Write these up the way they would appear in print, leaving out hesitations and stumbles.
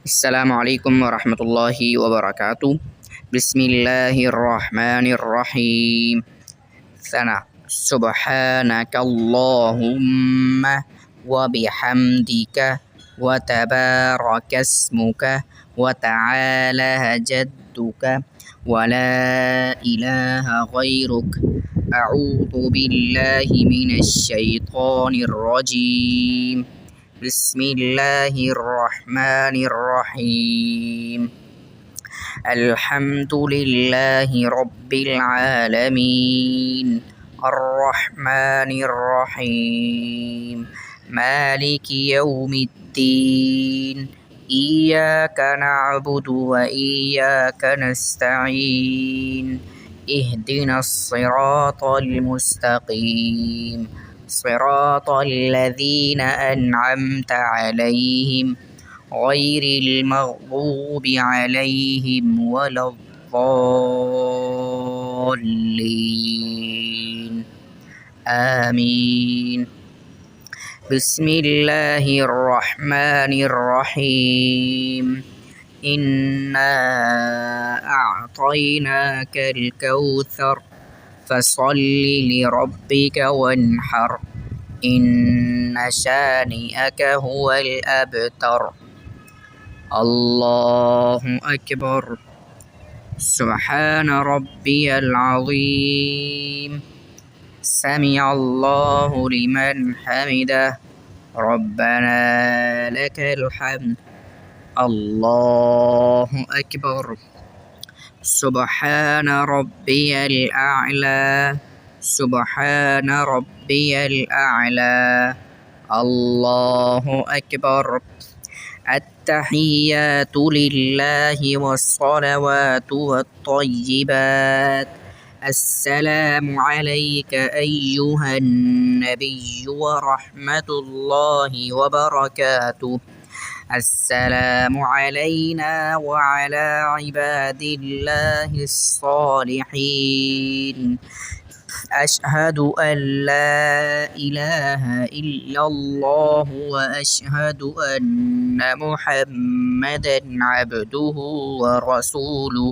अस्सलामु अलैकुम वरहमतुल्लाहि वबरकातुहू। बिस्मिल्लाहिर्रहमानिर्रहीम। सना सुब्हानकल्लाहुम्मा व बिहम्दिका व तबारकस्मुका व तआला जद्दुका व ला इलाहा गैरुक। अऊज़ु बिल्लाहि मिनश शैतानिर रजीम। बिस्मिल्लाहिर्रहमानिर्रहीम। अल्हम्दुलिल्लाहि रब्बिल आलमीन अर्रहमानिर्रहीम मालिकि यौमिद्दीन। इय्याका नअबुदु व इय्याका नस्तईन। इहदिनस सिरातल मुस्तकीम सिरातल लज़ीना अनअमता अलैहिम गैरिल मग़ज़ूबि अलैहिम वलद्दाल्लीन। आमीन। बिस्मिल्लाहिर्रहमानिर्रहीम। इन्ना अअतैनाकल कौसर फसल्लि लिरब्बिका वन्हर। इन्न शानिअका हुवल अबतर। अल्लाहु अकबर। सुब्हान रब्बियल अज़ीम। समिअल्लाहु लिमन हमिदह। रब्बना लकल हम्द। अल्लाहु अकबर। सुब्हान रब्बियल अअला। सुब्हान रब्बियल अअला। अल्लाहु अकबर। अत्तहिय्यातु लिल्लाहि वस्सलवातु वत्तय्यिबात। अस्सलामु अलैका अय्युहन नबिय्यु व रहमतुल्लाहि व बरकातुहू। अस्सलामु अलैना व अला इबादिल्लाहिस सालिहीन। अशहदु अन ला इलाहा इल्लल्लाहु व अशहदु अन्ना मुहम्मदन अब्दुहु व रसूलुहु।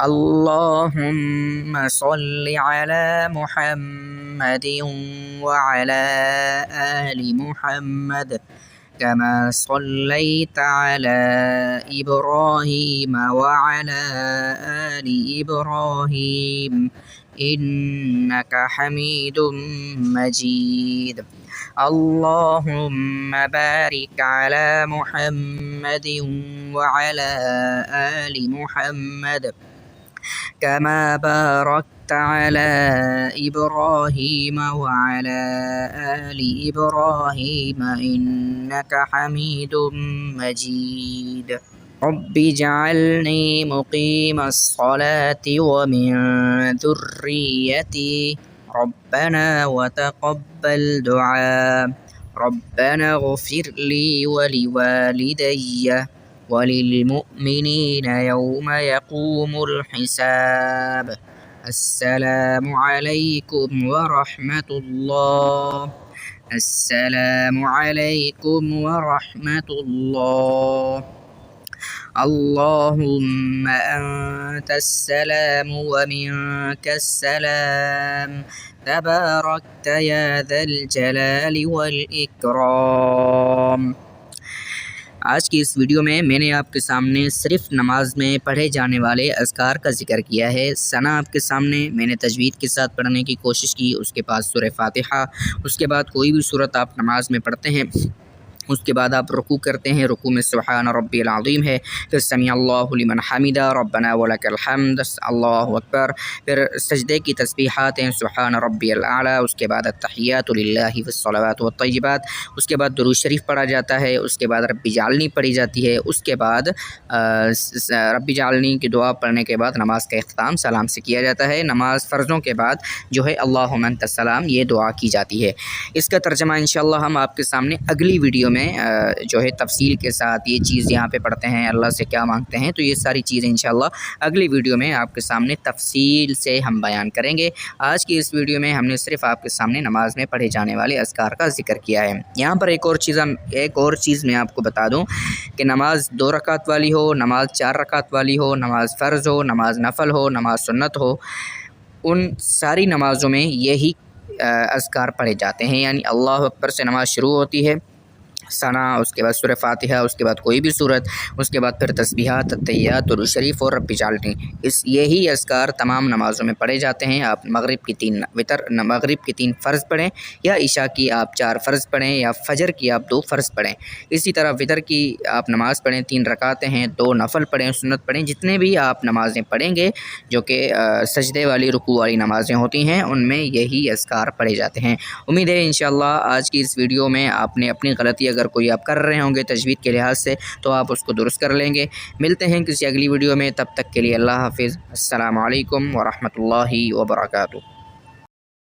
अल्लाहुम्मा सल्लि अला मुहम्मदिन व अला आलि मुहम्मद कमा सल्लैता अला इब्राहीम व अला आलि इब्राहीम इन्नका हमीदुम मजीद। अल्लाहुम्मा बारिक अला मुहम्मदिन व अला आलि मुहम्मद कमा बारकता अला इब्राहीम व अला आलि इब्राहीम इन्नका हमीदुम मजीद। रब्बि जअलनी मुक़ीमस सलाति व मिन ज़ुर्रिय्यती रब्बना व तक़ब्बल दुआ। रब्बना इग़फ़िर ली व लिवालिदैय व लिलमुअ्मिनीन यौम यक़ूमुल हिसाब। अस्सलामु अलैकुम व रहमतुल्लाह। अस्सलामु अलैकुम व रहमतुल्लाह। अल्लाहुम्मा अंतस्सलाम व मिनकस्सलाम तबारकता या ज़ल जलालि वल इकराम। आज की इस वीडियो में मैंने आपके सामने सिर्फ़ नमाज में पढ़े जाने वाले अज़कार का ज़िक्र किया है। सना आपके सामने मैंने तजवीद के साथ पढ़ने की कोशिश की। उसके बाद सूरह फ़ातिहा, उसके बाद कोई भी सूरत आप नमाज में पढ़ते हैं, उसके बाद आप रुकू करते हैं। रुकू में सुब्हान रब्बियल अज़ीम है, फिर समिअल्लाहु लिमन हमिदा रब्बना व लकल हम्द अल्लाहु अकबर। फिर सजदे की तस्बीहात हैं सुब्हान रब्बियल आला। उसके बाद अत्तहिय्यातु लिल्लाहि वस्सलावातु वत्तय्यिबात। उसके बाद दुरूद शरीफ पढ़ा जाता है। उसके बाद रब्बि जालनी पढ़ी जाती है। उसके बाद रब्बि जालनी की दुआ पढ़ने के बाद नमाज का इख्तिताम सलाम से किया जाता है। नमाज फ़र्ज़ों के बाद जो है अल्लाहुम्मा अंतस सलाम ये दुआ की जाती है। इसका तर्जमा इंशाअल्लाह हम आपके सामने अगली वीडियो में میں جو ہے تفصیل کے ساتھ یہ چیز یہاں پہ پڑھتے ہیں، اللہ سے کیا مانگتے ہیں، تو یہ ساری چیزیں انشاءاللہ اگلی ویڈیو میں آپ کے سامنے تفصیل سے ہم بیان کریں گے۔ آج کی اس ویڈیو میں ہم نے صرف آپ کے سامنے نماز میں پڑھے جانے والے اذکار کا ذکر کیا ہے۔ یہاں پر ایک اور چیز میں آپ کو بتا دوں کہ نماز 2 رکعت والی ہو، نماز 4 رکعت والی ہو، نماز فرض ہو، نماز نفل ہو، نماز سنت ہو، ان ساری نمازوں میں یہی اذکار پڑھے جاتے ہیں، یعنی اللہ اکبر سے نماز شروع ہوتی ہے، ثنا، اس کے بعد سورہ فاتحہ، اس کے بعد کوئی بھی سورت، اس کے بعد پھر تسبیحات، تحیات، درود شریف اور رب اجعلنی، یہی اذکار تمام نمازوں میں پڑھے جاتے ہیں۔ آپ مغرب کی 3 فرض پڑھیں، یا عشاء کی آپ 4 فرض پڑھیں، یا فجر کی آپ 2 فرض پڑھیں۔ اسی طرح وتر کی آپ نماز پڑھیں، 3 رکعتیں ہیں، 2 نفل پڑھیں، سنت پڑھیں، جتنے بھی آپ نمازیں پڑھیں گے جو کہ سجدے والی، رکوع والی نمازیں ہوتی ہیں، ان میں یہی اذکار پڑھے جاتے ہیں۔ امید ہے انشاءاللہ آج کی اس ویڈیو میں آپ نے اپنی غلطی اگر کوئی آپ کر رہے ہوں گے تجوید کے لحاظ سے تو آپ اس کو درست کر لیں گے۔ ملتے ہیں کسی اگلی ویڈیو میں، تب تک کے لیے اللہ حافظ۔ السلام علیکم ورحمۃ اللہ وبرکاتہ۔